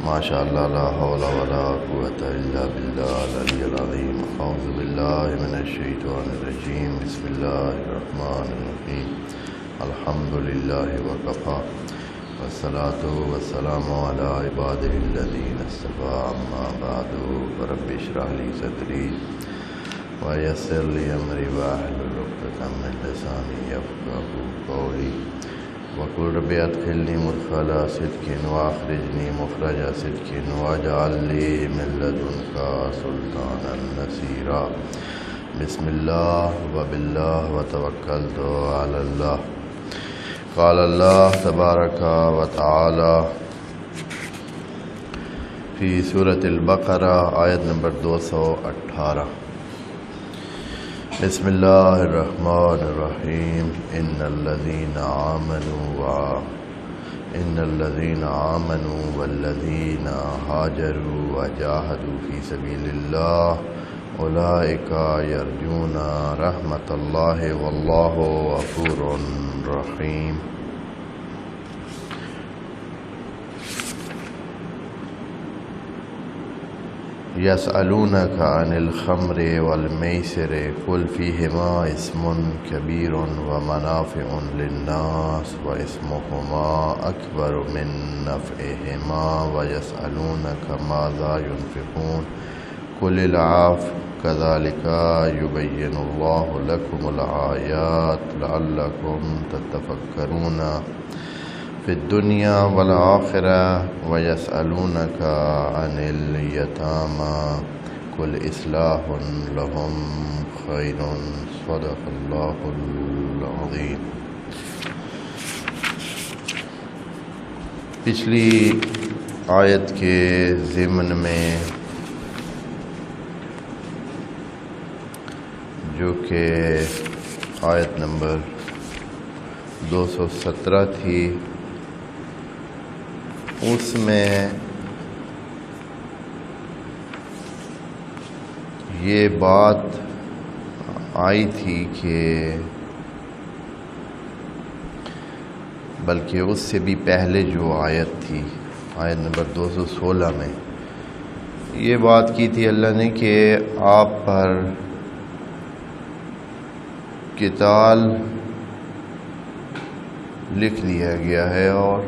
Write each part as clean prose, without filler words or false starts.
ماشاء اللہ لا حول ولا قوة الا باللہ العلی العظیم اعوذ باللہ من الشیطان الرجیم بسم اللہ الرحمن الرحیم الحمد للہ وکفی والصلاة والسلام علی عبادہ الذین اصطفی اما بعد رب اشرح لی صدری ویسر لی امری واحلل عقدۃ من لسانی یفقہوا قولی وقل رب ادخلنی مدخل صدق واخرجنی مخرج صدق واجعل لی من لدنک سلطانا نصیرا بسم اللہ وباللہ وتوکلت علی اللہ قال اللہ تبارک وتعالی فی سورۃ البقرہ آیت نمبر 218 بسم اللہ الرحمن الرحیم ان الذین آمنوا والذین هاجروا وجاہدوا فی سبیل اللہ اولئک یرجون رحمت اللہ واللہ غفور رحیم یسألونک عن الخمر والمیسر قل فیہما اسم کبیر ومنافع للناس واسمہما اکبر من نفعہما ویسألونک ماذا ينفقون قل العفو کذالک یبین اللہ لکم الآیات لعلکم تتفکرون فی الدنیا والآخرہ ویسألونک عن الیتامی قل اصلاح لہم خیر صدق اللہ العظیم۔ پچھلی آیت کے ضمن میں جو کہ آیت نمبر 217 تھی، اس میں یہ بات آئی تھی کہ بلکہ اس سے بھی پہلے جو آیت تھی آیت نمبر 216 میں یہ بات کی تھی اللہ نے کہ آپ پر قتال لکھ دیا گیا ہے اور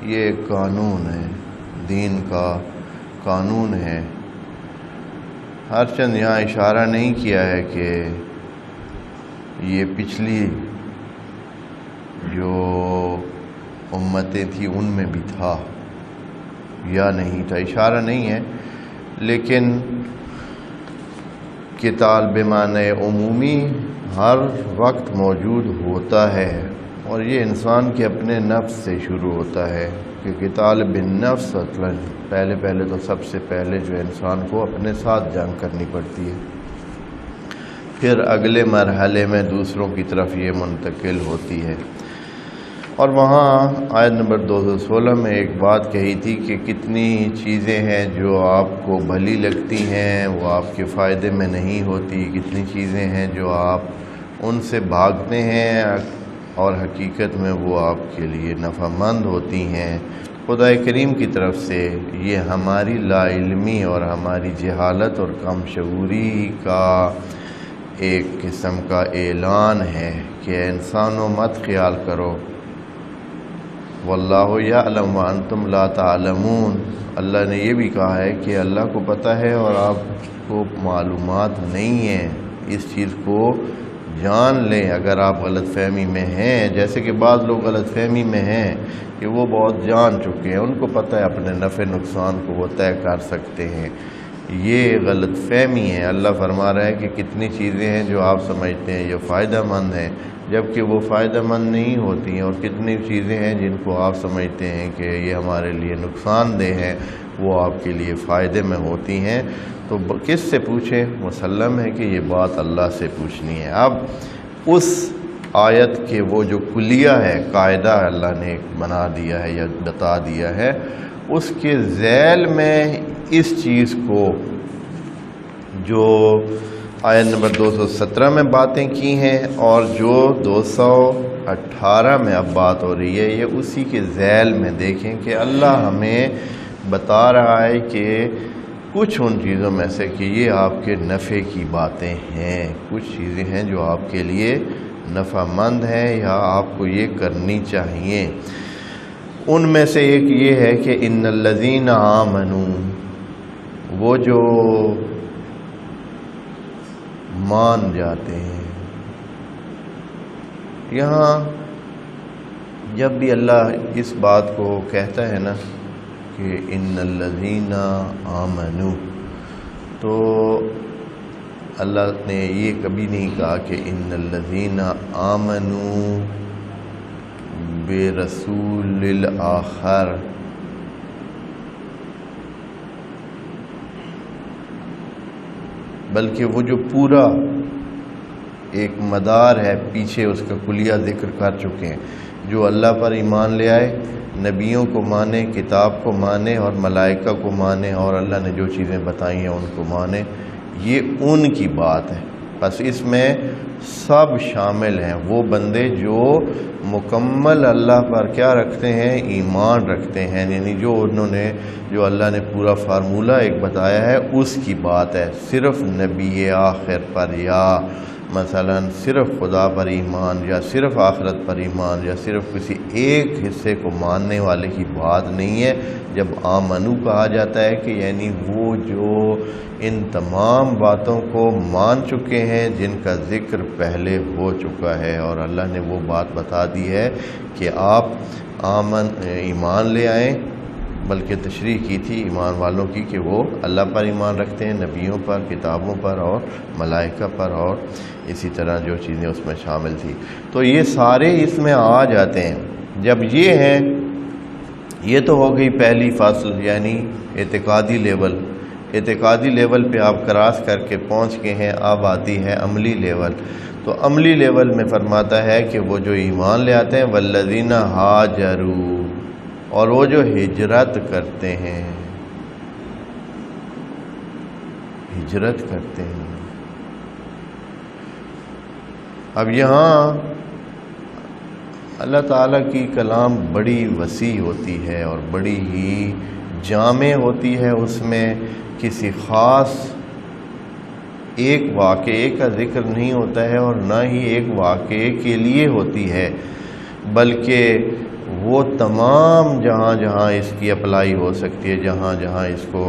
یہ ایک قانون ہے، دین کا قانون ہے۔ ہر چند یہاں اشارہ نہیں کیا ہے کہ یہ پچھلی جو امتیں تھیں ان میں بھی تھا یا نہیں تھا، اشارہ نہیں ہے، لیکن قتال بمعنی عمومی ہر وقت موجود ہوتا ہے، اور یہ انسان کے اپنے نفس سے شروع ہوتا ہے کہ قتال بالنفس پہلے تو سب سے پہلے جو انسان کو اپنے ساتھ جنگ کرنی پڑتی ہے، پھر اگلے مرحلے میں دوسروں کی طرف یہ منتقل ہوتی ہے۔ اور وہاں آیت نمبر 216 میں ایک بات کہی تھی کہ کتنی چیزیں ہیں جو آپ کو بھلی لگتی ہیں وہ آپ کے فائدے میں نہیں ہوتی، کتنی چیزیں ہیں جو آپ ان سے بھاگتے ہیں اور حقیقت میں وہ آپ کے لیے نفع مند ہوتی ہیں۔ خدا کریم کی طرف سے یہ ہماری لا علمی اور ہماری جہالت اور کم شعوری کا ایک قسم کا اعلان ہے کہ انسانوں مت خیال کرو، واللہ یعلم وانتم لا تعلمون۔ اللہ نے یہ بھی کہا ہے کہ اللہ کو پتہ ہے اور آپ کو معلومات نہیں ہیں، اس چیز کو جان لیں۔ اگر آپ غلط فہمی میں ہیں، جیسے کہ بعض لوگ غلط فہمی میں ہیں کہ وہ بہت جان چکے ہیں، ان کو پتہ ہے اپنے نفع نقصان کو وہ طے کر سکتے ہیں، یہ غلط فہمی ہے۔ اللہ فرما رہا ہے کہ کتنی چیزیں ہیں جو آپ سمجھتے ہیں یہ فائدہ مند ہیں، جبکہ وہ فائدہ مند نہیں ہوتی ہیں، اور کتنی چیزیں ہیں جن کو آپ سمجھتے ہیں کہ یہ ہمارے لیے نقصان دہ ہیں، وہ آپ کے لیے فائدے میں ہوتی ہیں۔ تو کس سے پوچھیں؟ مسلم ہے کہ یہ بات اللہ سے پوچھنی ہے۔ اب اس آیت کے وہ جو کلیہ ہے، قاعدہ اللہ نے بنا دیا ہے یا بتا دیا ہے، اس کے ذیل میں اس چیز کو جو آیت نمبر 217 میں باتیں کی ہیں اور جو 218 میں اب بات ہو رہی ہے، یہ اسی کے ذیل میں دیکھیں کہ اللہ ہمیں بتا رہا ہے کہ کچھ ان چیزوں میں سے کہ یہ آپ کے نفع کی باتیں ہیں، کچھ چیزیں ہیں جو آپ کے لیے نفع مند ہیں یا آپ کو یہ کرنی چاہیے۔ ان میں سے ایک یہ ہے کہ ان الذین آمنوا، وہ جو مان جاتے ہیں۔ یہاں جب بھی اللہ اس بات کو کہتا ہے نا کہ ان الذین آمنوا، تو اللہ نے یہ کبھی نہیں کہا کہ ان الذین آمنوا برسول الآخر، بلکہ وہ جو پورا ایک مدار ہے پیچھے اس کا کلیہ ذکر کر چکے ہیں، جو اللہ پر ایمان لے آئے، نبیوں کو مانے، کتاب کو مانے اور ملائکہ کو مانے اور اللہ نے جو چیزیں بتائی ہیں ان کو مانے، یہ ان کی بات ہے۔ بس اس میں سب شامل ہیں، وہ بندے جو مکمل اللہ پر کیا رکھتے ہیں، ایمان رکھتے ہیں، یعنی جو اللہ نے پورا فارمولہ ایک بتایا ہے اس کی بات ہے۔ صرف نبی آخر پر یا مثلا صرف خدا پر ایمان یا صرف آخرت پر ایمان یا صرف کسی ایک حصے کو ماننے والے کی بات نہیں ہے۔ جب آمنو کہا جاتا ہے کہ یعنی وہ جو ان تمام باتوں کو مان چکے ہیں جن کا ذکر پہلے ہو چکا ہے، اور اللہ نے وہ بات بتا دی ہے کہ آپ ایمان لے آئیں، بلکہ تشریح کی تھی ایمان والوں کی کہ وہ اللہ پر ایمان رکھتے ہیں، نبیوں پر، کتابوں پر اور ملائکہ پر، اور اسی طرح جو چیزیں اس میں شامل تھی، تو یہ سارے اس میں آ جاتے ہیں۔ جب یہ ہیں، یہ تو ہو گئی پہلی فصل، یعنی اعتقادی لیول۔ اعتقادی لیول پہ آپ کراس کر کے پہنچ گئے ہیں، اب آتی ہے عملی لیول۔ تو عملی لیول میں فرماتا ہے کہ وہ جو ایمان لے آتے ہیں، والذین ہاجروا، اور وہ جو ہجرت کرتے ہیں، ہجرت کرتے ہیں۔ اب یہاں اللہ تعالیٰ کی کلام بڑی وسیع ہوتی ہے اور بڑی ہی جامع ہوتی ہے، اس میں کسی خاص ایک واقعے کا ذکر نہیں ہوتا ہے اور نہ ہی ایک واقعے کے لیے ہوتی ہے، بلکہ وہ تمام جہاں جہاں اس کی اپلائی ہو سکتی ہے، جہاں جہاں اس کو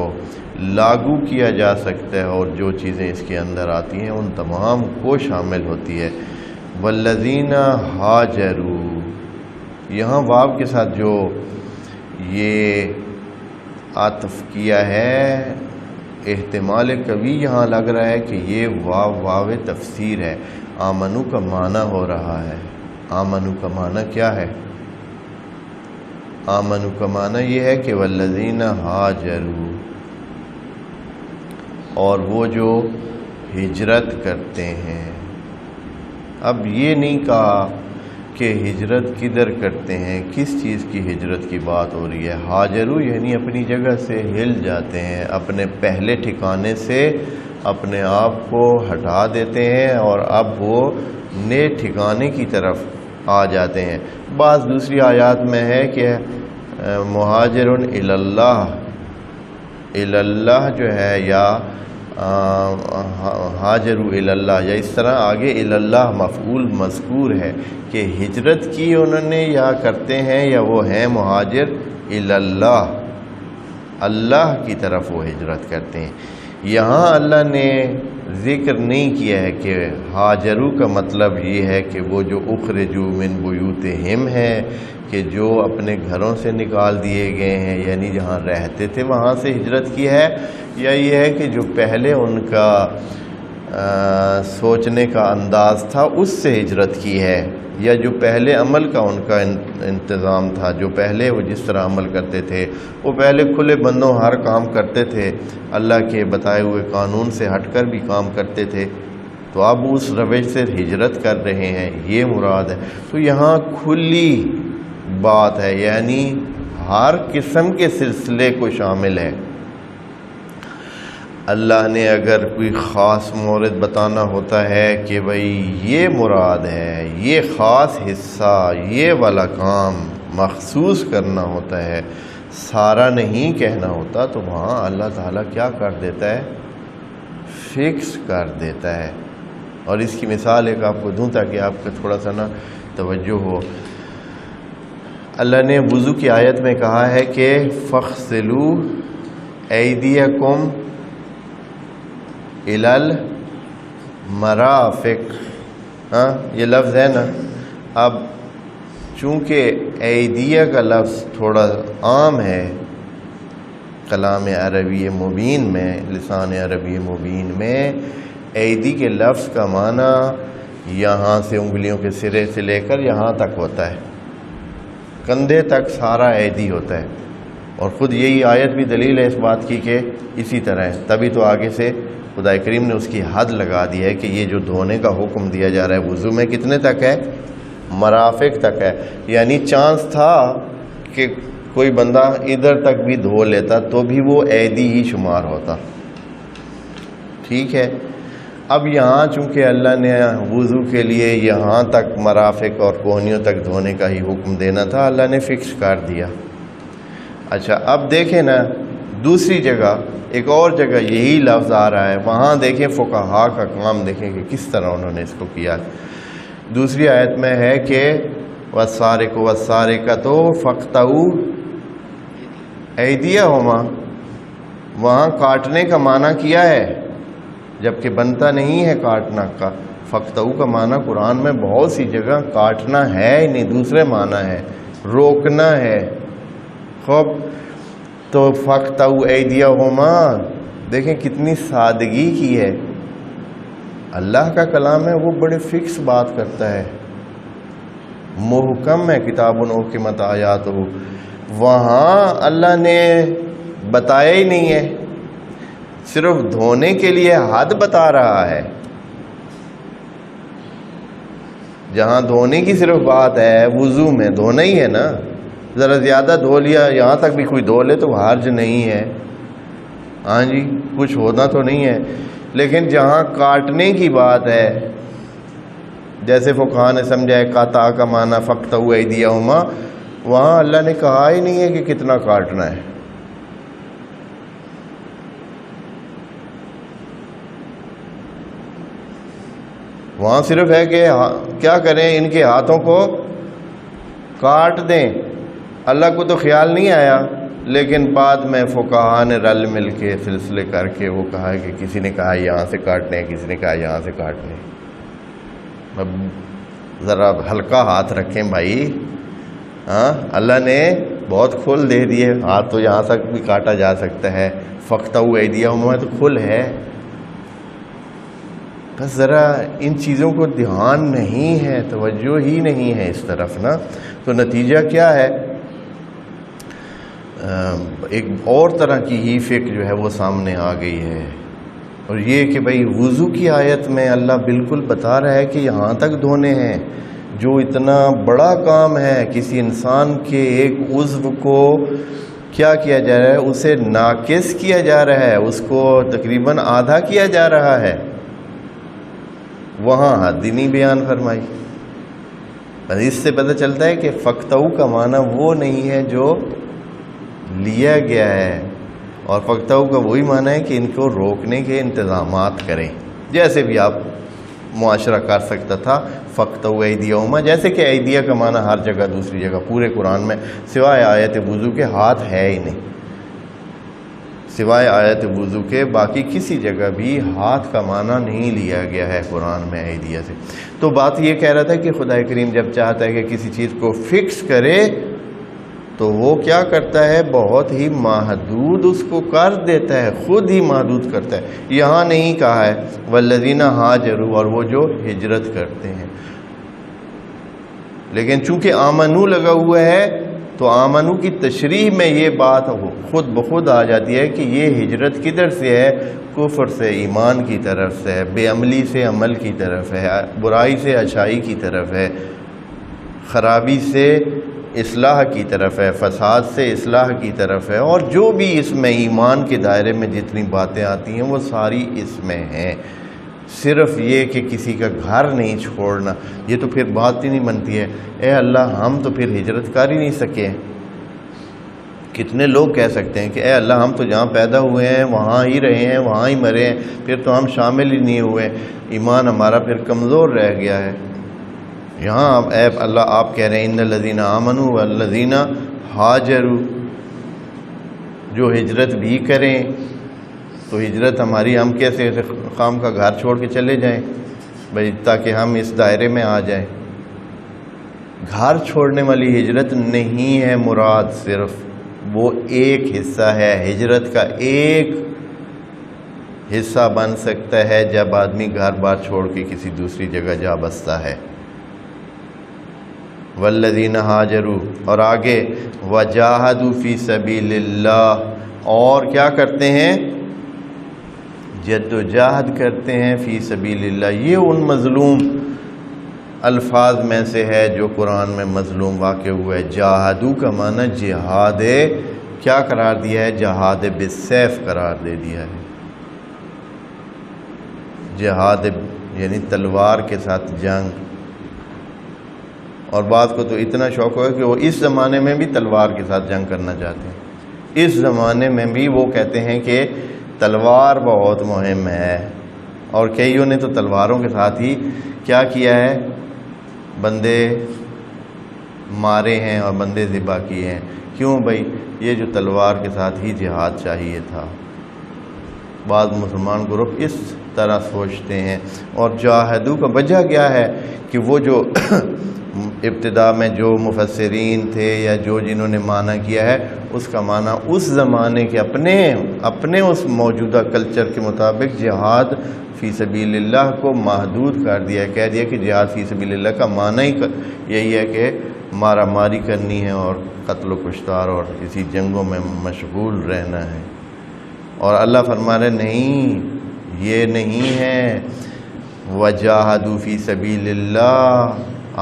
لاگو کیا جا سکتا ہے اور جو چیزیں اس کے اندر آتی ہیں ان تمام کو شامل ہوتی ہے۔ والذین ہاجروا، یہاں واو کے ساتھ جو یہ عطف کیا ہے، احتمال قوی یہاں لگ رہا ہے کہ یہ واو تفسیر ہے۔ آمنو کا معنی ہو رہا ہے۔ آمنو کا معنی کیا ہے؟ آمنو کا معنی یہ ہے کہ والذین ہاجروا، اور وہ جو ہجرت کرتے ہیں۔ اب یہ نہیں کہا کہ ہجرت کدھر کرتے ہیں، کس چیز کی ہجرت کی بات ہو رہی ہے۔ ہاجروا یعنی اپنی جگہ سے ہل جاتے ہیں، اپنے پہلے ٹھکانے سے اپنے آپ کو ہٹا دیتے ہیں اور اب وہ نئے ٹھکانے کی طرف آ جاتے ہیں۔ بعض دوسری آیات میں ہے کہ مہاجرن اللہ جو ہے، یا ہاجروا اللہ، یا اس طرح آگے اللہ مفعول مذکور ہے کہ ہجرت کی انہوں نے یا کرتے ہیں یا وہ ہیں مہاجر اللہ، اللہ کی طرف وہ ہجرت کرتے ہیں۔ یہاں اللہ نے ذکر نہیں کیا ہے کہ ہاجروا کا مطلب یہ ہے کہ وہ جو اخرجوا من بیوتہم ہے، کہ جو اپنے گھروں سے نکال دیے گئے ہیں، یعنی جہاں رہتے تھے وہاں سے ہجرت کی ہے، یا یہ ہے کہ جو پہلے ان کا سوچنے کا انداز تھا اس سے ہجرت کی ہے، یا جو پہلے عمل کا ان کا انتظام تھا، جو پہلے وہ جس طرح عمل کرتے تھے، وہ پہلے کھلے بندوں ہر کام کرتے تھے، اللہ کے بتائے ہوئے قانون سے ہٹ کر بھی کام کرتے تھے، تو اب اس روش سے ہجرت کر رہے ہیں، یہ مراد ہے۔ تو یہاں کھلی بات ہے، یعنی ہر قسم کے سلسلے کو شامل ہے۔ اللہ نے اگر کوئی خاص مورد بتانا ہوتا ہے کہ بھئی یہ مراد ہے، یہ خاص حصہ، یہ والا کام مخصوص کرنا ہوتا ہے، سارا نہیں کہنا ہوتا تو وہاں اللہ تعالیٰ کیا کر دیتا ہے؟ فکس کر دیتا ہے. اور اس کی مثال ایک آپ کو دوں تاکہ آپ کا تھوڑا سا نا توجہ ہو. اللہ نے وضو کی آیت میں کہا ہے کہ فَاغْسِلُوا أَيْدِيَكُمْ إِلَى الْمَرَافِقِ. ہاں یہ لفظ ہے نا. اب چونکہ ایدیہ کا لفظ تھوڑا عام ہے کلام عربی مبین میں، لسان عربی مبین میں، ایدی کے لفظ کا معنی یہاں سے انگلیوں کے سرے سے لے کر یہاں تک ہوتا ہے، کندھے تک سارا ایدی ہوتا ہے. اور خود یہی آیت بھی دلیل ہے اس بات کی کہ اسی طرح ہے. تبھی تو آگے سے خدا کریم نے اس کی حد لگا دی ہے کہ یہ جو دھونے کا حکم دیا جا رہا ہے وضو میں کتنے تک ہے؟ مرافق تک ہے. یعنی چانس تھا کہ کوئی بندہ ادھر تک بھی دھو لیتا تو بھی وہ ایدی ہی شمار ہوتا. ٹھیک ہے. اب یہاں چونکہ اللہ نے وضو کے لیے یہاں تک مرافق اور کوہنیوں تک دھونے کا ہی حکم دینا تھا، اللہ نے فکس کر دیا. اچھا اب دیکھیں نا دوسری جگہ، ایک اور جگہ یہی لفظ آ رہا ہے، وہاں دیکھیں فقہا کا کام دیکھیں کہ کس طرح انہوں نے اس کو کیا. دوسری آیت میں ہے کہ وَالسَّارِقُ وَالسَّارِقَةُ فَاقْطَعُوا أَيْدِيَهُمَا. وہاں کاٹنے کا معنی کیا ہے جبکہ بنتا نہیں ہے کاٹنا کا. فَاقْطَعُوا کا معنی قرآن میں بہت سی جگہ کاٹنا ہے ہی نہیں، دوسرے معنی ہے روکنا ہے. خوب تو فَاقْطَعُوا أَيْدِيَهُمَا دیکھیں کتنی سادگی کی ہے. اللہ کا کلام ہے وہ بڑے فکس بات کرتا ہے، محکم ہے. کتاب احکمت آیاتہ، وہاں اللہ نے بتایا ہی نہیں ہے، صرف دھونے کے لیے حد بتا رہا ہے. جہاں دھونے کی صرف بات ہے وضو میں دھونا ہی ہے نا، ذرا زیادہ دھو لیا یہاں تک بھی کوئی دھو لے تو حرج نہیں ہے. ہاں جی کچھ ہونا تو نہیں ہے. لیکن جہاں کاٹنے کی بات ہے، جیسے فقہا نے سمجھا ہے قطع کا معنی فَاقْطَعُوا أَيْدِيَهُمَا، وہاں اللہ نے کہا ہی نہیں ہے کہ کتنا کاٹنا ہے. وہاں صرف ہے کہ کیا کریں ان کے ہاتھوں کو کاٹ دیں. اللہ کو تو خیال نہیں آیا، لیکن بعد میں فقہا نے رل مل کے سلسلے کر کے وہ کہا کہ کسی نے کہا یہاں سے کاٹنے ہیں، کسی نے کہا یہاں سے کاٹنے. اب ذرا ہلکا ہاتھ رکھیں بھائی. ہاں اللہ نے بہت کھل دے دیے، ہاتھ تو یہاں تک بھی کاٹا جا سکتا ہے. فَاقْطَعُوا أَيْدِيَهُمَا تو کھل ہے. بس ذرا ان چیزوں کو دھیان نہیں ہے، توجہ ہی نہیں ہے اس طرف نا. تو نتیجہ کیا ہے؟ ایک اور طرح کی ہی فکر جو ہے وہ سامنے آ گئی ہے. اور یہ کہ بھئی وضو کی آیت میں اللہ بالکل بتا رہا ہے کہ یہاں تک دھونے ہیں. جو اتنا بڑا کام ہے کسی انسان کے ایک عضو کو کیا کیا جا رہا ہے، اسے ناقص کیا جا رہا ہے، اس کو تقریباً آدھا کیا جا رہا ہے، وہاں حد ہی نہیں بیان فرمائی. اس سے پتہ چلتا ہے کہ فَاقْطَعُوا کا معنی وہ نہیں ہے جو لیا گیا ہے، اور فَاقْطَعُوا کا وہی معنی ہے کہ ان کو روکنے کے انتظامات کریں. جیسے بھی آپ معاشرہ کر سکتا تھا فَاقْطَعُوا أَيْدِيَهُمَا، جیسے کہ ایدیہ کا معنی ہر جگہ دوسری جگہ پورے قرآن میں سوائے آیت وضو کے ہاتھ ہے ہی نہیں. سوائے آیت وضو کے باقی کسی جگہ بھی ہاتھ کا معنی نہیں لیا گیا ہے قرآن میں ایدیہ سے. تو بات یہ کہہ رہا تھا کہ خدا کریم جب چاہتا ہے کہ کسی چیز کو فکس کرے تو وہ کیا کرتا ہے؟ بہت ہی محدود اس کو کر دیتا ہے، خود ہی محدود کرتا ہے. یہاں نہیں کہا ہے والذین ہاجروا، اور وہ جو ہجرت کرتے ہیں. لیکن چونکہ آمنو لگا ہوا ہے تو آمنو کی تشریح میں یہ بات خود بخود آ جاتی ہے کہ یہ ہجرت کدھر سے ہے؟ کفر سے ایمان کی طرف سے ہے، بے عملی سے عمل کی طرف ہے، برائی سے اچھائی کی طرف ہے، خرابی سے اصلاح کی طرف ہے، فساد سے اصلاح کی طرف ہے. اور جو بھی اس میں ایمان کے دائرے میں جتنی باتیں آتی ہیں وہ ساری اس میں ہیں. صرف یہ کہ کسی کا گھر نہیں چھوڑنا، یہ تو پھر بات ہی نہیں بنتی ہے. اے اللہ ہم تو پھر ہجرت کر ہی نہیں سکے، کتنے لوگ کہہ سکتے ہیں کہ اے اللہ ہم تو جہاں پیدا ہوئے ہیں وہاں ہی رہے ہیں، وہاں ہی مرے ہیں، پھر تو ہم شامل ہی نہیں ہوئے، ایمان ہمارا پھر کمزور رہ گیا ہے۔ یہاں اے اللہ آپ کہہ رہے ہیں ان الذین آمنوا والذین ہاجروا، جو ہجرت بھی کریں تو ہجرت ہماری ہم کیسے خام کا گھر چھوڑ کے چلے جائیں بھائی تاکہ ہم اس دائرے میں آ جائیں۔ گھر چھوڑنے والی ہجرت نہیں ہے مراد، صرف وہ ایک حصہ ہے، ہجرت کا ایک حصہ بن سکتا ہے جب آدمی گھر بار چھوڑ کے کسی دوسری جگہ جا بستا ہے۔ والذین ہاجروا، اور آگے وجاہدوا فی سبیل اللہ، اور کیا کرتے ہیں؟ جد و جہد کرتے ہیں فی سبیل اللہ۔ یہ ان مظلوم الفاظ میں سے ہے جو قرآن میں مظلوم واقع ہوا ہے۔ جاہدو کا معنی جہاد کیا قرار دیا ہے؟ جہاد بالسیف قرار دے دیا ہے۔ جہاد یعنی تلوار کے ساتھ جنگ، اور بعض کو تو اتنا شوق ہوا کہ وہ اس زمانے میں بھی تلوار کے ساتھ جنگ کرنا چاہتے ہیں، اس زمانے میں بھی وہ کہتے ہیں کہ تلوار بہت مہم ہے، اور کئیوں نے تو تلواروں کے ساتھ ہی کیا کیا ہے؟ بندے مارے ہیں اور بندے ذبح کیے ہیں۔ کیوں بھائی؟ یہ جو تلوار کے ساتھ ہی جہاد چاہیے تھا۔ بعض مسلمان گروپ اس طرح سوچتے ہیں، اور جاہدو کا وجہ کیا ہے کہ وہ جو ابتدا میں جو مفسرین تھے یا جو جنہوں نے معنی کیا ہے اس کا معنی اس زمانے کے اپنے اس موجودہ کلچر کے مطابق جہاد فی سبیل اللہ کو محدود کر دیا ہے، کہہ دیا کہ جہاد فی سبیل اللہ کا معنی ہی یہی ہے کہ مارا ماری کرنی ہے اور قتل و کشتار اور کسی جنگوں میں مشغول رہنا ہے۔ اور اللہ فرما رہے نہیں، یہ نہیں ہے۔ وجاہدوا فی سبیل اللہ،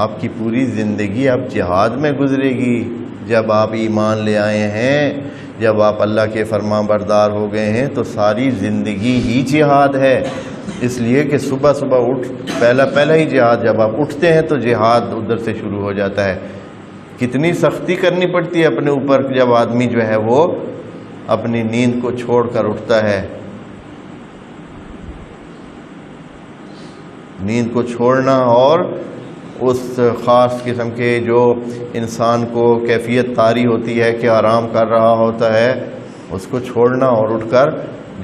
آپ کی پوری زندگی اب جہاد میں گزرے گی۔ جب آپ ایمان لے آئے ہیں، جب آپ اللہ کے فرمان بردار ہو گئے ہیں تو ساری زندگی ہی جہاد ہے۔ اس لیے کہ صبح صبح پہلا ہی جہاد، جب آپ اٹھتے ہیں تو جہاد ادھر سے شروع ہو جاتا ہے۔ کتنی سختی کرنی پڑتی ہے اپنے اوپر جب آدمی جو ہے وہ اپنی نیند کو چھوڑ کر اٹھتا ہے۔ نیند کو چھوڑنا اور اس خاص قسم کے جو انسان کو کیفیت طاری ہوتی ہے کہ آرام کر رہا ہوتا ہے، اس کو چھوڑنا اور اٹھ کر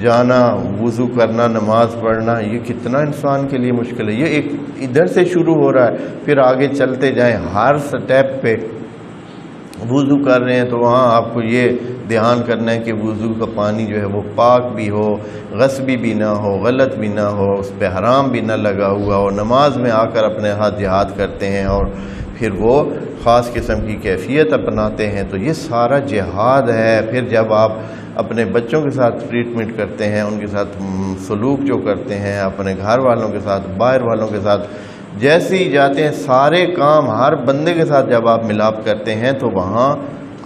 جانا، وضو کرنا، نماز پڑھنا، یہ کتنا انسان کے لیے مشکل ہے۔ یہ ایک ادھر سے شروع ہو رہا ہے، پھر آگے چلتے جائیں، ہر سٹیپ پہ وضو کر رہے ہیں تو وہاں آپ کو یہ دھیان کرنا ہے کہ وضو کا پانی جو ہے وہ پاک بھی ہو، غصبی بھی نہ ہو، غلط بھی نہ ہو، اس پہ حرام بھی نہ لگا ہوا ہو۔ نماز میں آ کر اپنے ہاتھ جہاد کرتے ہیں اور پھر وہ خاص قسم کی کیفیت اپناتے ہیں، تو یہ سارا جہاد ہے۔ پھر جب آپ اپنے بچوں کے ساتھ ٹریٹمنٹ کرتے ہیں، ان کے ساتھ سلوک جو کرتے ہیں، اپنے گھر والوں کے ساتھ، باہر والوں کے ساتھ جیسے ہی جاتے ہیں، سارے کام ہر بندے کے ساتھ جب آپ ملاپ کرتے ہیں تو وہاں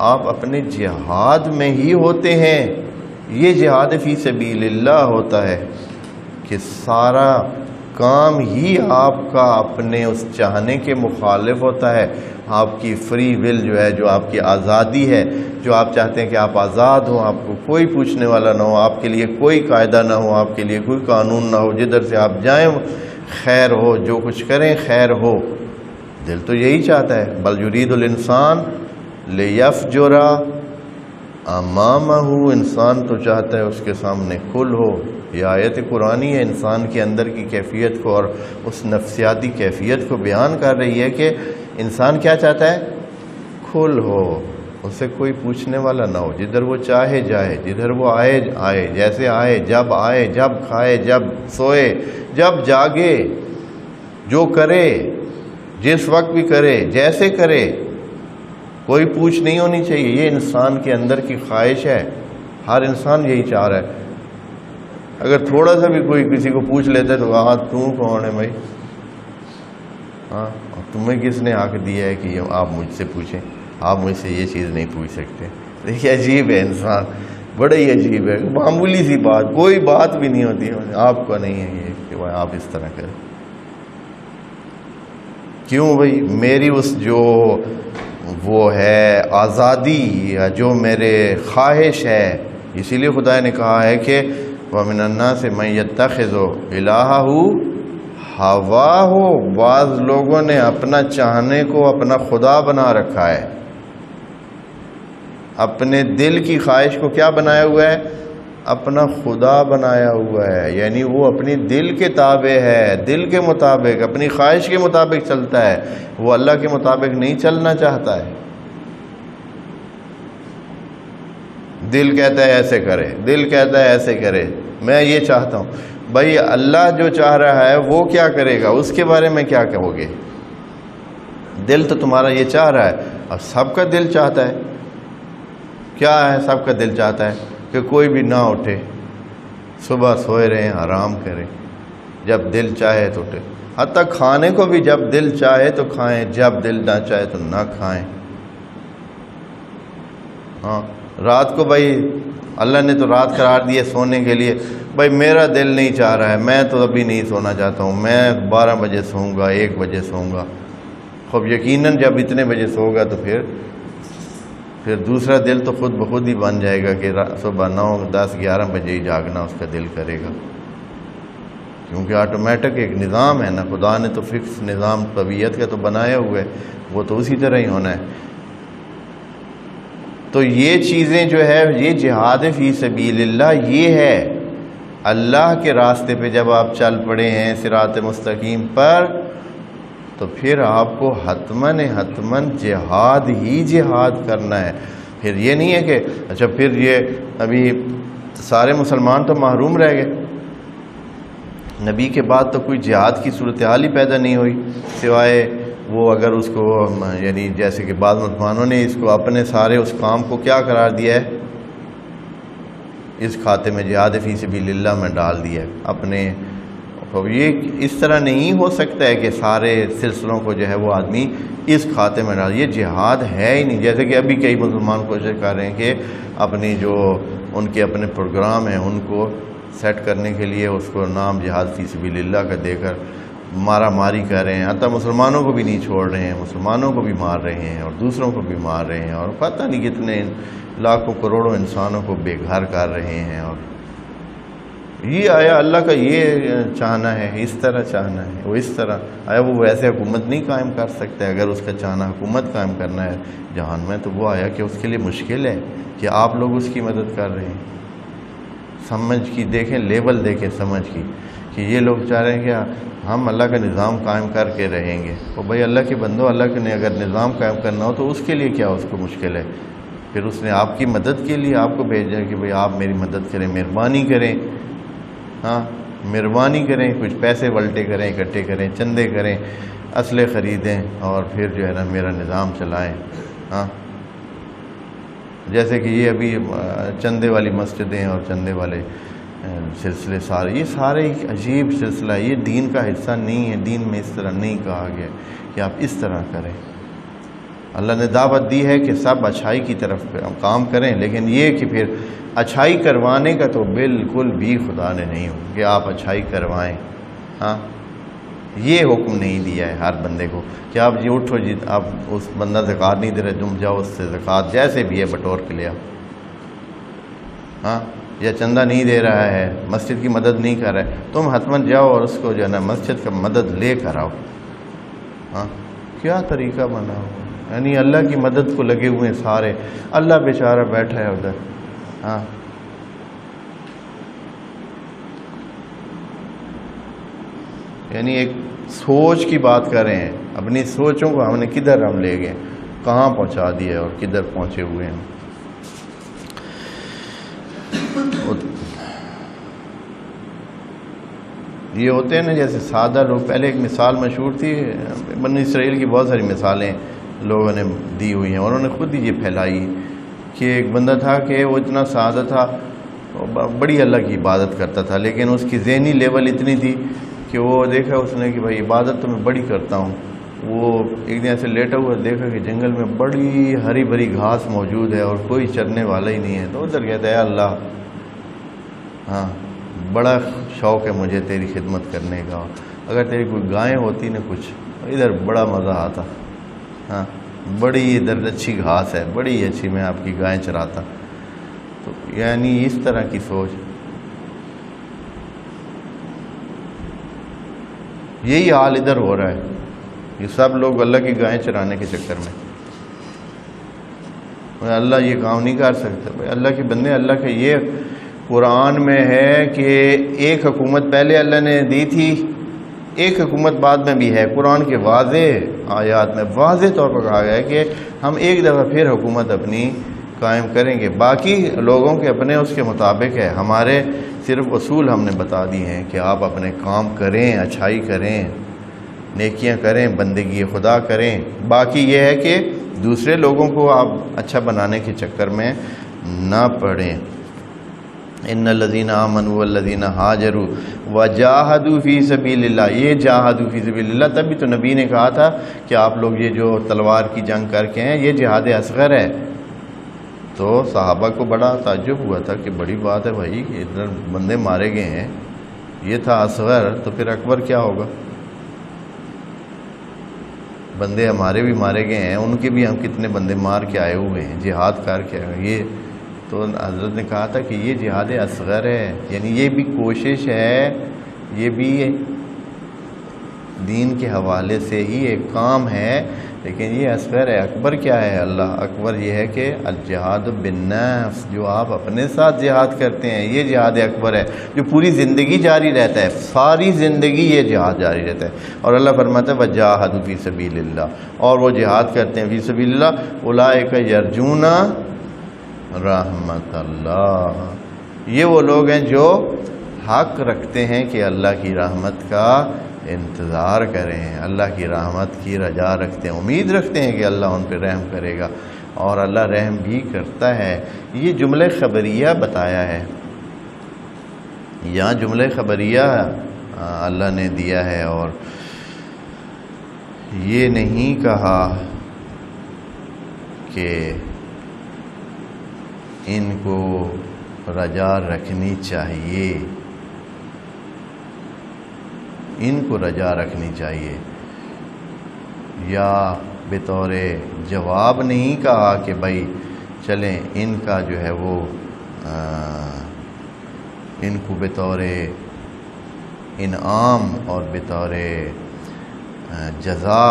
آپ اپنے جہاد میں ہی ہوتے ہیں۔ یہ جہاد فی سبیل اللہ ہوتا ہے کہ سارا کام ہی آپ کا اپنے اس چاہنے کے مخالف ہوتا ہے۔ آپ کی فری ول جو ہے، جو آپ کی آزادی ہے، جو آپ چاہتے ہیں کہ آپ آزاد ہوں، آپ کو کوئی پوچھنے والا نہ ہو، آپ کے لیے کوئی قاعدہ نہ ہو، آپ کے لیے کوئی قانون نہ ہو، جدھر سے آپ جائیں خیر ہو، جو کچھ کریں خیر ہو۔ دل تو یہی چاہتا ہے، بل یرید الانسان لیفجر امامہ، انسان تو چاہتا ہے اس کے سامنے کھل ہو۔ یہ آیت قرآنی ہے، انسان کے اندر کی کیفیت کو اور اس نفسیاتی کیفیت کو بیان کر رہی ہے کہ انسان کیا چاہتا ہے؟ کھل ہو، اسے کوئی پوچھنے والا نہ ہو، جدھر وہ چاہے جائے، جدھر وہ آئے، جیسے آئے، جب کھائے، جب سوئے، جب جاگے، جو کرے، جس وقت بھی کرے، جیسے کرے، کوئی پوچھ نہیں ہونی چاہیے۔ یہ انسان کے اندر کی خواہش ہے، ہر انسان یہی چاہ رہا ہے۔ اگر تھوڑا سا بھی کوئی کسی کو پوچھ لیتا ہے تو ہاں تو کون ہے بھائی؟ ہاں، اور تمہیں کس نے حق دیا ہے کہ آپ مجھ سے پوچھیں؟ آپ مجھ سے یہ چیز نہیں پوچھ سکتے۔ دیکھیے عجیب ہے انسان، بڑا ہی عجیب ہے، معمولی سی بات، کوئی بات بھی نہیں ہوتی ہے، آپ کا نہیں ہے یہ کہ آپ اس طرح کریں۔ کیوں بھائی؟ میری اس جو وہ ہے آزادی یا جو میرے خواہش ہے. اسی لیے خدا نے کہا ہے کہ وَمِنَ النَّاسِ مَن يَتَّخِذُ إِلَٰهَهُ هَوَاهُ. بعض لوگوں نے اپنا چاہنے کو اپنا خدا بنا رکھا ہے. اپنے دل کی خواہش کو کیا بنایا ہوا ہے؟ اپنا خدا بنایا ہوا ہے. یعنی وہ اپنی دل کے تابع ہے، دل کے مطابق اپنی خواہش کے مطابق چلتا ہے. وہ اللہ کے مطابق نہیں چلنا چاہتا ہے. دل کہتا ہے ایسے کرے، دل کہتا ہے ایسے کرے، میں یہ چاہتا ہوں. بھائی اللہ جو چاہ رہا ہے وہ کیا کرے گا، اس کے بارے میں کیا کہو گے؟ دل تو تمہارا یہ چاہ رہا ہے. اور سب کا دل چاہتا ہے. کیا ہے سب کا دل چاہتا ہے؟ کہ کوئی بھی نہ اٹھے، صبح سوئے رہیں، آرام کریں، جب دل چاہے تو اٹھے. حتیٰ کھانے کو بھی جب دل چاہے تو کھائیں، جب دل نہ چاہے تو نہ کھائیں. ہاں رات کو بھائی اللہ نے تو رات قرار دی ہے سونے کے لیے. بھائی میرا دل نہیں چاہ رہا ہے، میں تو ابھی نہیں سونا چاہتا ہوں، میں 12 بجے سوؤں گا، 1 بجے سوؤں گا. خوب یقیناً جب اتنے بجے سو گا تو پھر دوسرا دل تو خود بخود ہی بن جائے گا کہ صبح 9، 10، 11 بجے ہی جاگنا اس کا دل کرے گا. کیونکہ آٹومیٹک ایک نظام ہے نا، خدا نے تو فکس نظام طبیعت کا تو بنایا ہوا ہے، وہ تو اسی طرح ہی ہونا ہے. تو یہ چیزیں جو ہے یہ جہاد فی سبیل اللہ یہ ہے. اللہ کے راستے پہ جب آپ چل پڑے ہیں صراط مستقیم پر، تو پھر آپ کو حتماً جہاد ہی جہاد کرنا ہے. پھر یہ نہیں ہے کہ اچھا پھر یہ ابھی سارے مسلمان تو محروم رہ گئے. نبی کے بعد تو کوئی جہاد کی صورتحال ہی پیدا نہیں ہوئی، سوائے وہ اگر اس کو یعنی جیسے کہ بعض مسلمانوں نے اس کو اپنے سارے اس کام کو کیا قرار دیا ہے، اس کھاتے میں جہاد فی سبیل اللہ میں ڈال دیا ہے اپنے. تو یہ اس طرح نہیں ہو سکتا ہے کہ سارے سلسلوں کو جو ہے وہ آدمی اس کھاتے میں ڈال. یہ جہاد ہے ہی نہیں. جیسے کہ ابھی کئی مسلمان کوشش کر رہے ہیں کہ اپنی جو ان کے اپنے پروگرام ہیں ان کو سیٹ کرنے کے لیے اس کو نام جہاد فی سبیل اللہ کا دے کر مارا ماری کر رہے ہیں. حتیٰ مسلمانوں کو بھی نہیں چھوڑ رہے ہیں، مسلمانوں کو بھی مار رہے ہیں اور دوسروں کو بھی مار رہے ہیں، اور پتہ نہیں کتنے لاکھوں کروڑوں انسانوں کو بے گھر کر رہے ہیں. اور یہ آیا اللہ کا یہ چاہنا ہے، اس طرح چاہنا ہے، وہ اس طرح آیا. وہ ویسے حکومت نہیں قائم کر سکتا ہے. اگر اس کا چاہنا حکومت قائم کرنا ہے جہان میں تو وہ آیا کہ اس کے لیے مشکل ہے کہ آپ لوگ اس کی مدد کر رہے ہیں. سمجھ کی دیکھیں، لیول دیکھیں سمجھ کی، کہ یہ لوگ چاہ رہے ہیں کہ ہم اللہ کا نظام قائم کر کے رہیں گے. تو بھائی اللہ کے بندو، اللہ نے اگر نظام قائم کرنا ہو تو اس کے لیے کیا اس کو مشکل ہے؟ پھر اس نے آپ کی مدد کے لیے آپ کو بھیجا کہ بھائی آپ میری مدد کریں، مہربانی کریں. ہاں مہربانی کریں، کچھ پیسے ولٹے کریں، اکٹھے کریں، چندے کریں، اسلحے خریدیں اور پھر جو ہے نا میرا نظام چلائیں. ہاں جیسے کہ یہ ابھی چندے والی مسجدیں اور چندے والے سلسلے یہ سارے ایک عجیب سلسلہ ہے. یہ دین کا حصہ نہیں ہے. دین میں اس طرح نہیں کہا گیا کہ آپ اس طرح کریں. اللہ نے دعوت دی ہے کہ سب اچھائی کی طرف کام کریں، لیکن یہ کہ پھر اچھائی کروانے کا تو بالکل بھی خدا نے نہیں ہو کہ آپ اچھائی کروائیں. ہاں یہ حکم نہیں دیا ہے ہر بندے کو کہ آپ جی اٹھو جی، آپ اس بندہ زکوٰۃ نہیں دے رہے، تم جاؤ اس سے زکوٰۃ جیسے بھی ہے بٹور کے لے آؤ. ہاں یا چندہ نہیں دے رہا ہے، مسجد کی مدد نہیں کر رہا ہے، تم حتماً جاؤ اور اس کو جو ہے نا مسجد کا مدد لے کر آؤ. ہاں کیا طریقہ بنا ہو، یعنی اللہ کی مدد کو لگے ہوئے ہیں سارے. اللہ بیچارہ بیٹھا ہے ادھر. ہاں یعنی ایک سوچ کی بات کر رہے ہیں. اپنی سوچوں کو ہم نے کدھر ہم لے گئے، کہاں پہنچا دیا اور کدھر پہنچے ہوئے ہیں. یہ ہوتے ہیں نا جیسے سادہ لوگ. پہلے ایک مثال مشہور تھی، بنی اسرائیل کی بہت ساری مثالیں لوگوں نے دی ہوئی ہیں اور انہوں نے خود ہی یہ پھیلائی کہ ایک بندہ تھا کہ وہ اتنا سادہ تھا، بڑی اللہ کی عبادت کرتا تھا، لیکن اس کی ذہنی لیول اتنی تھی کہ وہ دیکھا اس نے کہ بھائی عبادت تو میں بڑی کرتا ہوں. وہ ایک دن ایسے لیٹا ہوا دیکھا کہ جنگل میں بڑی ہری بھری گھاس موجود ہے اور کوئی چرنے والا ہی نہیں ہے. تو ادھر کہتا ہے اللہ ہاں بڑا شوق ہے مجھے تیری خدمت کرنے کا، اگر تیری کوئی گائیں ہوتی نا کچھ ادھر بڑا مزہ آتا. ہاں بڑی ادھر اچھی گھاس ہے، بڑی اچھی، میں آپ کی گائیں چراتا. تو یعنی اس طرح کی سوچ. یہی حال ادھر ہو رہا ہے. یہ سب لوگ اللہ کی گائیں چرانے کے چکر میں. اللہ یہ کام نہیں کر سکتا. بھائی اللہ کے بندے، اللہ کا یہ قرآن میں ہے کہ ایک حکومت پہلے اللہ نے دی تھی، ایک حکومت بعد میں بھی ہے. قرآن کے واضح آیات میں واضح طور پر کہا گیا ہے کہ ہم ایک دفعہ پھر حکومت اپنی قائم کریں گے. باقی لوگوں کے اپنے اس کے مطابق ہے. ہمارے صرف اصول ہم نے بتا دی ہیں کہ آپ اپنے کام کریں، اچھائی کریں، نیکیاں کریں، بندگی خدا کریں. باقی یہ ہے کہ دوسرے لوگوں کو آپ اچھا بنانے کے چکر میں نہ پڑیں. ان الذین آمنوا والذین ہاجروا وجاہدوا فی سبیل اللہ. یہ جاہدوا فی سبیل اللہ تب بھی تو نبی نے کہا تھا کہ آپ لوگ یہ جو تلوار کی جنگ کر کے ہیں یہ جہاد اصغر ہے. تو صحابہ کو بڑا تعجب ہوا تھا کہ بڑی بات ہے بھائی، اتنے بندے مارے گئے ہیں، یہ تھا اصغر، تو پھر اکبر کیا ہوگا؟ بندے ہمارے بھی مارے گئے ہیں، ان کے بھی ہم کتنے بندے مار کے آئے ہوئے ہیں، جہاد کر کے. یہ تو حضرت نے کہا تھا کہ یہ جہاد اصغر ہے، یعنی یہ بھی کوشش ہے، یہ بھی دین کے حوالے سے ہی ایک کام ہے، لیکن یہ اصغر ہے. اکبر کیا ہے؟ اللہ اکبر یہ ہے کہ الجہاد بالنفس، جو آپ اپنے ساتھ جہاد کرتے ہیں یہ جہاد اکبر ہے، جو پوری زندگی جاری رہتا ہے، ساری زندگی یہ جہاد جاری رہتا ہے. اور اللہ فرماتا ہے وجاہدوا فی سبیل اللہ، اور وہ جہاد کرتے ہیں فی سبیل اللہ. اولئک یرجون رحمت اللہ، یہ وہ لوگ ہیں جو حق رکھتے ہیں کہ اللہ کی رحمت کا انتظار کریں، اللہ کی رحمت کی رجا رکھتے ہیں، امید رکھتے ہیں کہ اللہ ان پہ رحم کرے گا، اور اللہ رحم بھی کرتا ہے. یہ جملہ خبریہ بتایا ہے، یہاں جملہ خبریہ اللہ نے دیا ہے، اور یہ نہیں کہا کہ ان کو رجا رکھنی چاہیے، ان کو رجا رکھنی چاہیے، یا بطور جواب نہیں کہا کہ بھائی چلیں ان کا جو ہے وہ ان کو بطور انعام اور بطور جزا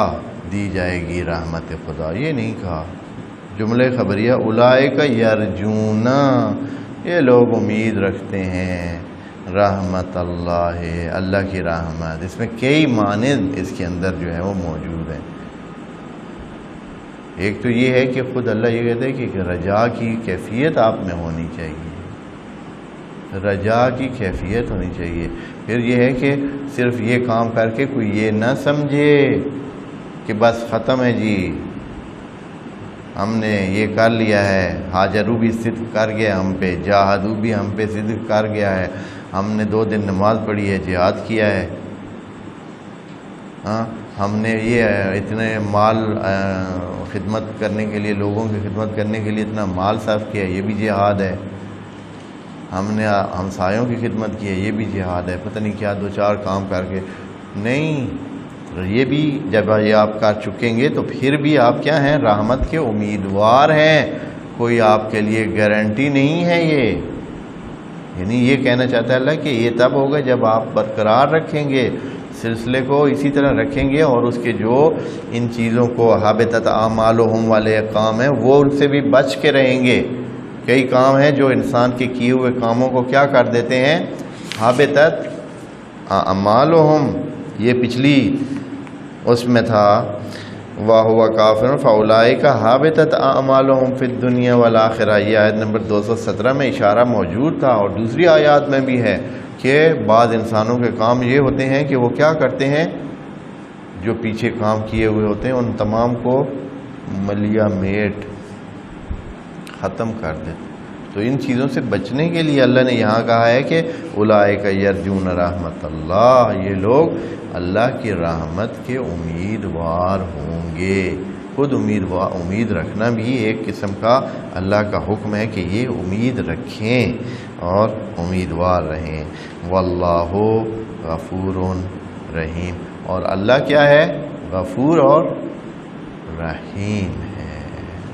دی جائے گی رحمت خدا، یہ نہیں کہا. جملہ خبریہ اولئک یرجون، یہ لوگ امید رکھتے ہیں رحمت اللہ، اللہ کی رحمت. اس میں کئی معنی اس کے اندر جو ہے وہ موجود ہیں. ایک تو یہ ہے کہ خود اللہ یہ کہتے ہیں کہ رجا کی کیفیت آپ میں ہونی چاہیے، رجا کی کیفیت ہونی چاہیے. پھر یہ ہے کہ صرف یہ کام کر کے کوئی یہ نہ سمجھے کہ بس ختم ہے جی، ہم نے یہ کر لیا ہے، ہاجرو بھی صدق کر گیا ہم پہ، جاہدو بھی ہم پہ صدق کر گیا ہے، ہم نے 2 دن نماز پڑھی ہے، جہاد کیا ہے، ہاں ہم نے یہ اتنے مال خدمت کرنے کے لیے، لوگوں کی خدمت کرنے کے لیے اتنا مال صرف کیا ہے، یہ بھی جہاد ہے، ہم نے ہمسایوں کی خدمت کی ہے، یہ بھی جہاد ہے. پتہ نہیں کیا 2-4 کام کر کے نہیں، یہ بھی جب یہ آپ کر چکیں گے تو پھر بھی آپ کیا ہیں؟ رحمت کے امیدوار ہیں. کوئی آپ کے لیے گارنٹی نہیں ہے یہ، یعنی یہ کہنا چاہتا ہے اللہ کہ یہ تب ہوگا جب آپ برقرار رکھیں گے سلسلے کو، اسی طرح رکھیں گے، اور اس کے جو ان چیزوں کو حبطت اعمالہم والے کام ہیں وہ ان سے بھی بچ کے رہیں گے. کئی کام ہیں جو انسان کے کیے ہوئے کاموں کو کیا کر دیتے ہیں؟ حبطت اعمالہم. یہ پچھلی اس میں تھا وَهُوَ كَافِرٌ فَأُولَٰئِكَ حَبِطَتْ أَعْمَالُهُمْ فِي الدُّنْيَا وَالْآخِرَةِ. یہ آیت نمبر 217 میں اشارہ موجود تھا، اور دوسری آیات میں بھی ہے کہ بعض انسانوں کے کام یہ ہوتے ہیں کہ وہ کیا کرتے ہیں؟ جو پیچھے کام کیے ہوئے ہوتے ہیں ان تمام کو ملیا میٹ ختم کر دیتے. تو ان چیزوں سے بچنے کے لیے اللہ نے یہاں کہا ہے کہ اولئک یرجون رحمت اللہ، یہ لوگ اللہ کی رحمت کے امیدوار ہوں گے. خود امید رکھنا بھی ایک قسم کا اللہ کا حکم ہے کہ یہ امید رکھیں اور امیدوار رہیں. واللہ غفور رحیم، اور اللہ کیا ہے؟ غفور اور رحیم ہے۔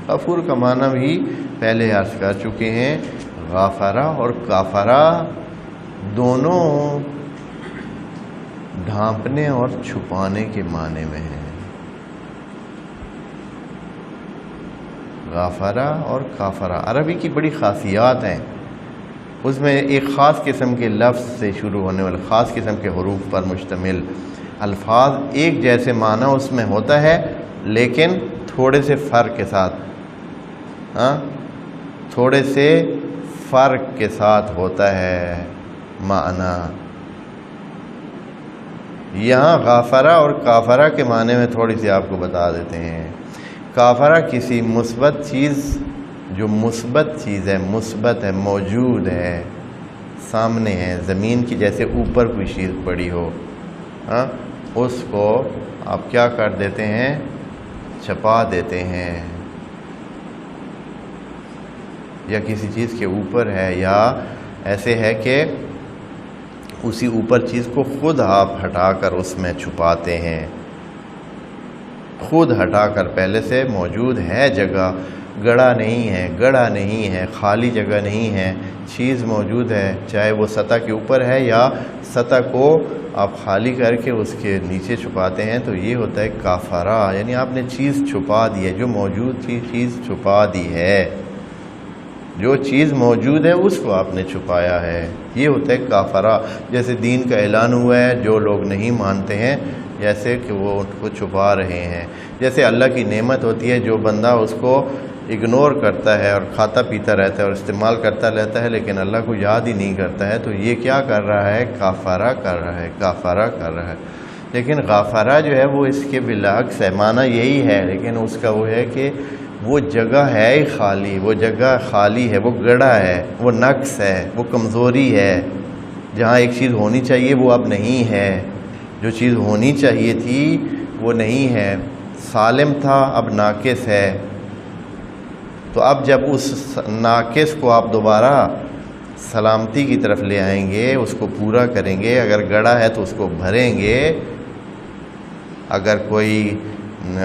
غفور کا معنی بھی پہلے عرض کر چکے ہیں، غافرہ اور کافرہ دونوں ڈھانپنے اور چھپانے کے معنی میں ہیں۔ غافرہ اور کافرہ عربی کی بڑی خاصیات ہیں، اس میں ایک خاص قسم کے لفظ سے شروع ہونے والے خاص قسم کے حروف پر مشتمل الفاظ، ایک جیسے معنی اس میں ہوتا ہے لیکن تھوڑے سے فرق کے ساتھ، تھوڑے سے فرق کے ساتھ ہوتا ہے معنی۔ یہاں غافرہ اور کافرہ کے معنی میں تھوڑی سی آپ کو بتا دیتے ہیں۔ کافرہ کسی مثبت چیز، جو مثبت چیز ہے، مثبت ہے، موجود ہے، سامنے ہے، زمین کی جیسے اوپر کوئی چیز پڑی ہو، اس کو آپ کیا کر دیتے ہیں؟ چھپا دیتے ہیں، یا کسی چیز کے اوپر ہے، یا ایسے ہے کہ اسی اوپر چیز کو خود آپ ہٹا کر اس میں چھپاتے ہیں، خود ہٹا کر، پہلے سے موجود ہے جگہ، گڑا نہیں ہے، خالی جگہ نہیں ہے، چیز موجود ہے، چاہے وہ سطح کے اوپر ہے یا سطح کو آپ خالی کر کے اس کے نیچے چھپاتے ہیں، تو یہ ہوتا ہے کافرہ، یعنی آپ نے چیز چھپا دی ہے، جو موجود تھی چیز چھپا دی ہے، جو چیز موجود ہے اس کو آپ نے چھپایا ہے، یہ ہوتا ہے کافرہ۔ جیسے دین کا اعلان ہوا ہے، جو لوگ نہیں مانتے ہیں جیسے کہ وہ ان کو چھپا رہے ہیں۔ جیسے اللہ کی نعمت ہوتی ہے، جو بندہ اس کو اگنور کرتا ہے اور کھاتا پیتا رہتا ہے اور استعمال کرتا رہتا ہے لیکن اللہ کو یاد ہی نہیں کرتا ہے، تو یہ کیا کر رہا ہے؟ کافرہ کر رہا ہے، کافرہ کر رہا ہے۔ لیکن غافرہ جو ہے وہ اس کے بالعکس ہے، معنی یہی ہے، لیکن اس کا وہ ہے کہ وہ جگہ ہے ہی خالی، وہ جگہ خالی ہے، وہ گڑا ہے، وہ نقص ہے، وہ کمزوری ہے، جہاں ایک چیز ہونی چاہیے وہ اب نہیں ہے، جو چیز ہونی چاہیے تھی وہ نہیں ہے، سالم تھا اب ناقص ہے۔ تو اب جب اس ناقص کو آپ دوبارہ سلامتی کی طرف لے آئیں گے، اس کو پورا کریں گے، اگر گڑا ہے تو اس کو بھریں گے، اگر کوئی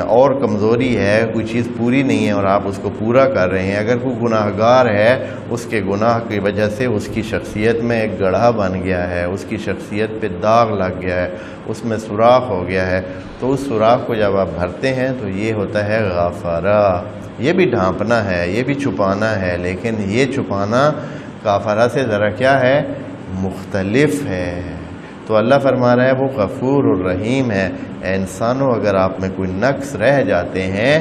اور کمزوری ہے، کوئی چیز پوری نہیں ہے اور آپ اس کو پورا کر رہے ہیں، اگر کوئی گناہ گار ہے، اس کے گناہ کی وجہ سے اس کی شخصیت میں ایک گڑھا بن گیا ہے، اس کی شخصیت پہ داغ لگ گیا ہے، اس میں سوراخ ہو گیا ہے، تو اس سوراخ کو جب آپ بھرتے ہیں تو یہ ہوتا ہے غافرہ۔ یہ بھی ڈھانپنا ہے، یہ بھی چھپانا ہے، لیکن یہ چھپانا کافرہ سے ذرا کیا ہے؟ مختلف ہے۔ تو اللہ فرما رہا ہے وہ غفور الرحیم ہے۔ اے انسانوں، اگر آپ میں کوئی نقص رہ جاتے ہیں،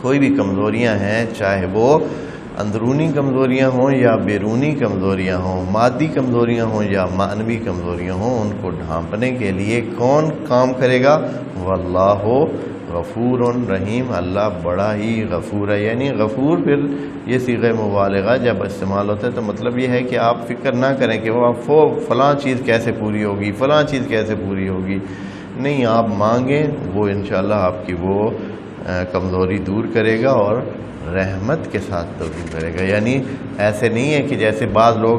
کوئی بھی کمزوریاں ہیں، چاہے وہ اندرونی کمزوریاں ہوں یا بیرونی کمزوریاں ہوں، مادی کمزوریاں ہوں یا معنوی کمزوریاں ہوں، ان کو ڈھانپنے کے لیے کون کام کرے گا؟ واللہ غفور رحیم، اللہ بڑا ہی غفور ہے۔ یعنی غفور، پھر یہ صیغہ مبالغہ جب استعمال ہوتا ہے تو مطلب یہ ہے کہ آپ فکر نہ کریں کہ وہ فلاں چیز کیسے پوری ہوگی، فلاں چیز کیسے پوری ہوگی، نہیں، آپ مانگیں، وہ انشاءاللہ آپ کی وہ کمزوری دور کرے گا اور رحمت کے ساتھ دور کرے گا۔ یعنی ایسے نہیں ہے کہ جیسے بعض لوگ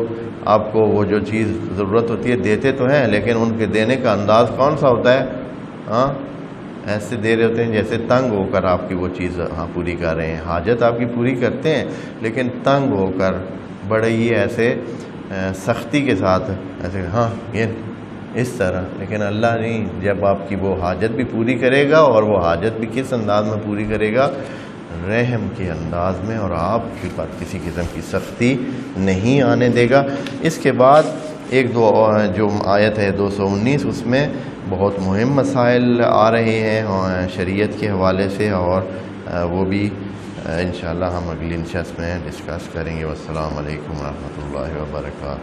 آپ کو وہ جو چیز ضرورت ہوتی ہے دیتے تو ہیں، لیکن ان کے دینے کا انداز کون سا ہوتا ہے؟ ایسے دے رہے ہوتے ہیں جیسے تنگ ہو کر آپ کی وہ چیز پوری کر رہے ہیں، حاجت آپ کی پوری کرتے ہیں لیکن تنگ ہو کر، بڑے ہی ایسے سختی کے ساتھ، ایسے یہ اس طرح۔ لیکن اللہ نہیں، جب آپ کی وہ حاجت بھی پوری کرے گا، اور وہ حاجت بھی کس انداز میں پوری کرے گا؟ رحم کے انداز میں، اور آپ کے پاس کسی قسم کی سختی نہیں آنے دے گا۔ اس کے بعد ایک دو جو آیت ہے 219، اس میں بہت مہم مسائل آ رہے ہیں شریعت کے حوالے سے، اور وہ بھی انشاءاللہ ہم اگلی نشست میں ڈسکس کریں گے۔ والسلام علیکم ورحمۃ اللہ وبرکاتہ۔